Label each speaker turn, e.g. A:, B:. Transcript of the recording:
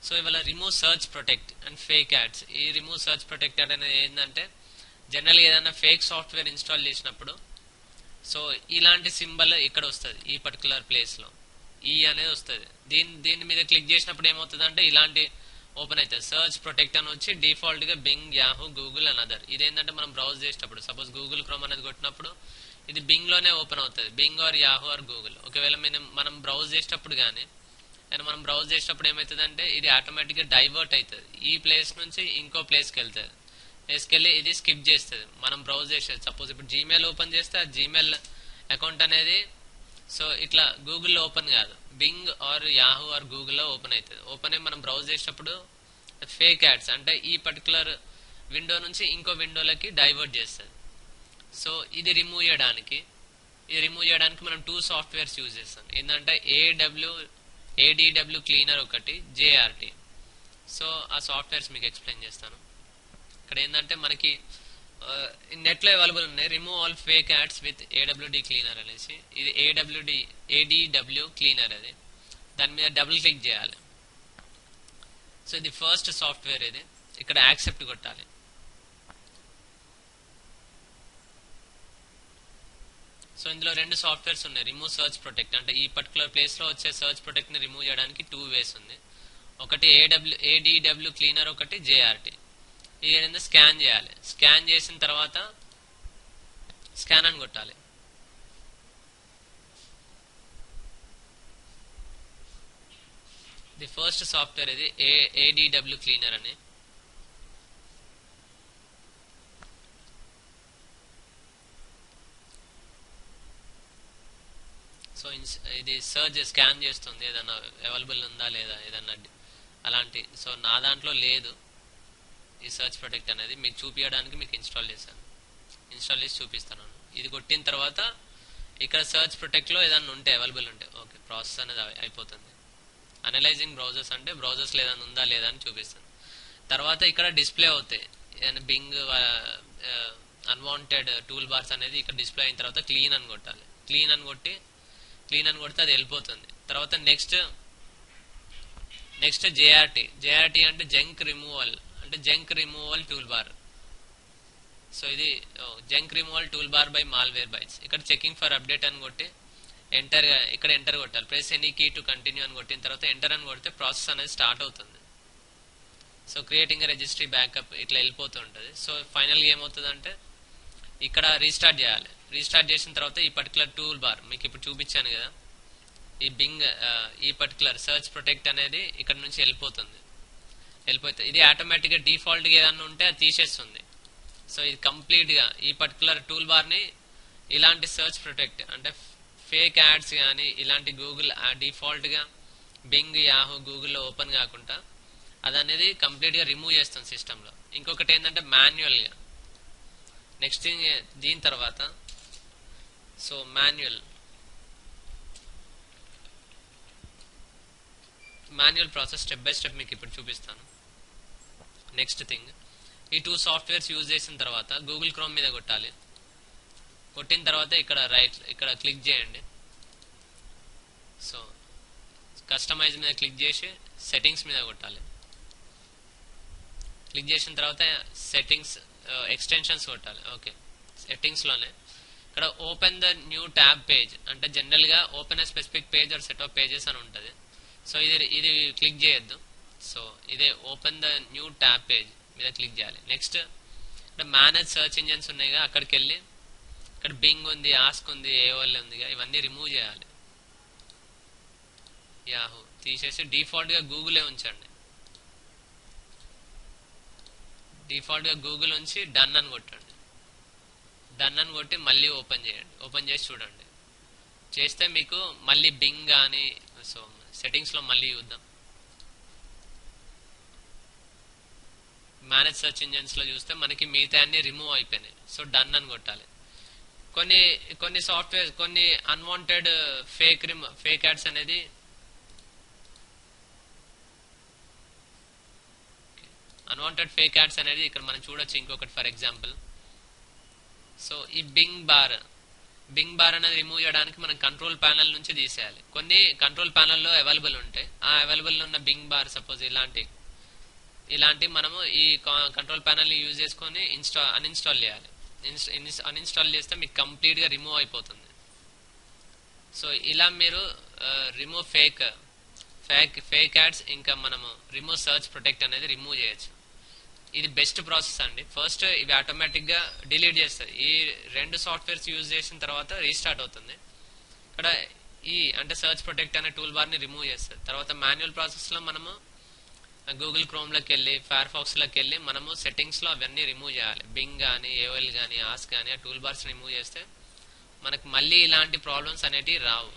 A: So ఇవాళ remove search protect and fake ads. ఈ remove search protect అనేది ఏంటంటే జనరల్గా ఏదైనా ఫేక్ సాఫ్ట్వేర్ ఇన్స్టాల్ చేసినప్పుడు సో ఇలాంటి సింబల్ ఇక్కడ వస్తుంది, ఈ పర్టికులర్ ప్లేస్లో ఈ అనేది వస్తుంది. దీని మీద క్లిక్ చేసినప్పుడు ఏమవుతుంది అంటే ఇలాంటి ఓపెన్ అవుతుంది. సర్చ్ ప్రొటెక్ట్ అని వచ్చి డిఫాల్ట్ గా Bing, Yahoo, Google and other. ఇదేంటంటే మనం బ్రౌజ్ చేసేటప్పుడు సపోజ్ గూగుల్ క్రోమ్ అనేది కొట్టినప్పుడు ఇది బింగ్ లోనే ఓపెన్ అవుతుంది, Bing or Yahoo or Google. ఒకవేళ మనం బ్రౌజ్ చేసేటప్పుడు కానీ మనం బ్రౌజ్ చేసేటప్పుడు ఏమవుతుందంటే ఇది ఆటోమేటిక్ గా డైవర్ట్ అవుతుంది, ఈ ప్లేస్ నుంచి ఇంకో ప్లేస్కి వెళ్తుంది. ప్లేస్కి ఇది స్కిప్ చేస్తుంది మనం బ్రౌజ్ చేసేది. సపోజ్ ఇప్పుడు జీమెయిల్ ఓపెన్ చేస్తే ఆ జీమెయిల్ అకౌంట్ అనేది సో ఇట్లా గూగుల్లో ఓపెన్ కాదు, బింగ్ ఆర్ యాహూ ఆర్ గూగుల్లో ఓపెన్ అవుతుంది. ఓపెన్ అయ్యి మనం బ్రౌజ్ చేసేటప్పుడు ఫేక్ యాడ్స్ అంటే ఈ పర్టికులర్ విండో నుంచి ఇంకో విండోలకి డైవర్ట్ చేస్తుంది. సో ఇది రిమూవ్ చేయడానికి మనం 2 సాఫ్ట్వేర్స్ యూజ్ చేస్తాం. ఏంటంటే ADW క్లీనర్ ఒకటి, JRT. సో ఆ సాఫ్ట్వేర్స్ మీకు ఎక్స్ప్లెయిన్ చేస్తాను. ఇక్కడ ఏంటంటే మనకి నెట్లో అవైలబుల్ ఉన్నాయి, remove all fake ads with AWD cleaner అనేసి. ఇది ADW క్లీనర్. అది దాని మీద డబుల్ క్లిక్ చేయాలి. సో ఇది ఫస్ట్ సాఫ్ట్వేర్. ఇది ఇక్కడ యాక్సెప్ట్ కొట్టాలి. సో ఇందులో 2 సాఫ్ట్వేర్స్ ఉన్నాయి, రిమూవ్ సర్చ్ ప్రొటెక్ట్ అంటే ఈ పర్టికులర్ ప్లేస్ లో వచ్చే సర్చ్ ప్రొటెక్ట్ ని రిమూవ్ చేయడానికి 2 వేస్ ఉంది. ఒకటి ADW క్లీనర్, ఒకటి JRT. ఇది స్కాన్ చేయాలి. స్కాన్ చేసిన తర్వాత స్కాన్ అని కొట్టాలి. ది ఫస్ట్ సాఫ్ట్వేర్ ఇది ADW క్లీనర్ అని. సో ఇది సర్చ్ స్కాన్ చేస్తుంది ఏదన్నా అవైలబుల్ ఉందా లేదా ఏదన్నా అలాంటి. సో నా దాంట్లో లేదు ఈ సర్చ్ ప్రొటెక్ట్ అనేది, మీకు చూపించడానికి మీకు ఇన్స్టాల్ చేశాను. ఇన్స్టాల్ చేసి చూపిస్తాను. ఇది కొట్టిన తర్వాత ఇక్కడ సర్చ్ ప్రొటెక్ట్ లో ఏదన్నా ఉంటే అవైలబుల్ ఉంటే ఓకే ప్రాసెస్ అనేది అయిపోతుంది. అనలైజింగ్ బ్రౌజర్స్ అంటే బ్రౌజర్స్ ఏదైనా ఉందా లేదా అని చూపిస్తుంది. తర్వాత ఇక్కడ డిస్ప్లే అవుతాయి బింగ్ అన్వాంటెడ్ టూల్ బార్స్ అనేది ఇక్కడ డిస్ప్లే అయిన తర్వాత క్లీన్ అని కొట్టాలి. క్లీన్ అని కొడితే అది వెళ్ళిపోతుంది. తర్వాత నెక్స్ట్ JRT అంటే junk removal tool bar. So ఇది junk removal tool bar by Malwarebytes. ఇక్కడ చెకింగ్ ఫర్ అప్డేట్ అని కొట్టి ఇక్కడ ఎంటర్ కొట్టాలి. Press any key to continue అని కొట్టిన తర్వాత ఎంటర్ అని కొడితే ప్రాసెస్ అనేది స్టార్ట్ అవుతుంది. సో క్రియేటింగ్ రిజిస్ట్రీ బ్యాకప్ ఇట్లా వెళ్ళిపోతూ ఉంటుంది. సో ఫైనల్గా ఏమవుతుంది అంటే ఇక్కడ రీస్టార్ట్ చేయాలి. రీస్టార్ట్ చేసిన తర్వాత ఈ పర్టికులర్ టూల్ బార్ మీకు ఇప్పుడు చూపించాను కదా, ఈ బింగ్ ఈ పర్టికులర్ సర్చ్ ప్రొటెక్ట్ అనేది ఇక్కడ నుంచి వెళ్ళిపోతుంది. ఇది ఆటోమేటిక్ గా డిఫాల్ట్ గా ఏదన్నా ఉంటే అది తీసేస్తుంది. సో ఇది కంప్లీట్ గా ఈ పర్టికులర్ టూల్ బార్ ని ఇలాంటి సర్చ్ ప్రొటెక్ట్ అంటే ఫేక్ యాడ్స్ కానీ ఇలాంటి గూగుల్ డిఫాల్ట్ గా బింగ్, యాహూ, గూగుల్లో ఓపెన్ కాకుండా అది అనేది కంప్లీట్ గా రిమూవ్ చేస్తుంది సిస్టమ్ లో. ఇంకొకటి ఏంటంటే మాన్యువల్ గా నెక్స్ట్ దీని తర్వాత so manual process step by step మీకు ఇప్పుడు చూపిస్తాను. నెక్స్ట్ థింగ్, ఈ 2 సాఫ్ట్వేర్స్ యూజ్ చేసిన తర్వాత గూగుల్ క్రోమ్ మీద కొట్టాలి. కొట్టిన తర్వాత ఇక్కడ క్లిక్ చేయండి. సో కస్టమైజ్ మీద క్లిక్ చేసి సెట్టింగ్స్ మీద కొట్టాలి. క్లిక్ చేసిన తర్వాత సెట్టింగ్స్ ఎక్స్టెన్షన్స్ కొట్టాలి. ఓకే సెట్టింగ్స్ లోనే ఇక్కడ open the new tab page అంటే జనరల్ గా open a specific page or set of pages అని ఉంటుంది. సో ఇది క్లిక్ చేయొద్దు. సో ఇదే open the new tab page మీద క్లిక్ చేయాలి. నెక్స్ట్ ఇక్కడ మేనేజ్ సర్చ్ ఇంజన్స్ ఉన్నాయిగా, అక్కడికి వెళ్ళి ఇక్కడ బింగ్ ఉంది, ఆస్క్ ఉంది, ఏఓఎల్ ఉందిగా, ఇవన్నీ రిమూవ్ చేయాలి. యాహూ తీసేసి డిఫాల్ట్ గా గూగులే ఉంచండి. డిఫాల్ట్ గా గూగుల్ ఉంచి డన్ అని కొట్టండి. డన్ అని కొట్టి మళ్ళీ ఓపెన్ చేయండి. ఓపెన్ చేసి చూడండి. చేస్తే మీకు మళ్ళీ బింగ్ కానీ సో సెట్టింగ్స్ లో మళ్ళీ చూద్దాం. మేనేజ్ సర్చ్ ఇంజన్స్ లో చూస్తే మనకి మిగతా అన్ని రిమూవ్ అయిపోయినాయి. సో డన్ అని కొట్టాలి. కొన్ని సాఫ్ట్వేర్ కొన్ని అన్వాంటెడ్ ఫేక్ యాడ్స్ అనేది ఇక్కడ మనం చూడొచ్చు. ఇంకొకటి ఫర్ ఎగ్జాంపుల్ సో ఈ బింగ్ బార్ బింగ్ బార్ అనేది రిమూవ్ చేయడానికి మనం కంట్రోల్ ప్యానల్ నుంచి తీసేయాలి. కొన్ని కంట్రోల్ ప్యానల్లో అవైలబుల్ ఉంటాయి. ఆ అవైలబుల్ ఉన్న బింగ్ బార్ సపోజ్ ఇలాంటి మనము ఈ కంట్రోల్ ప్యానల్ ని యూజ్ చేసుకొని అన్ఇన్స్టాల్ చేయాలి. అన్ఇన్స్టాల్ చేస్తే మీకు కంప్లీట్ గా రిమూవ్ అయిపోతుంది. సో ఇలా మీరు రిమూవ్ ఫేక్ యాడ్స్ ఇంకా మనము రిమూవ్ సర్చ్ ప్రొటెక్ట్ అనేది రిమూవ్ చేయొచ్చు. ఇది బెస్ట్ ప్రాసెస్ అండి. ఫస్ట్ ఇవి ఆటోమేటిక్ గా డిలీట్ చేస్తుంది. ఈ రెండు సాఫ్ట్వేర్స్ యూజ్ చేసిన తర్వాత రీస్టార్ట్ అవుతుంది. ఇక్కడ అంటే సర్చ్ ప్రొటెక్ట్ అనే టూల్ బార్ ని రిమూవ్ చేస్తుంది. తర్వాత మాన్యువల్ ప్రాసెస్ లో మనము గూగుల్ క్రోమ్ లోకి వెళ్ళి ఫైర్ ఫాక్స్ లోకి వెళ్ళి మనము సెట్టింగ్స్ లో అవన్నీ రిమూవ్ చేయాలి. బింగ్ కానీ ఏఓఎల్ కానీ ఆస్క్ కానీ ఆ టూల్ బార్స్ రిమూవ్ చేస్తే మనకు మళ్ళీ ఇలాంటి ప్రాబ్లమ్స్ అనేటివి రావు.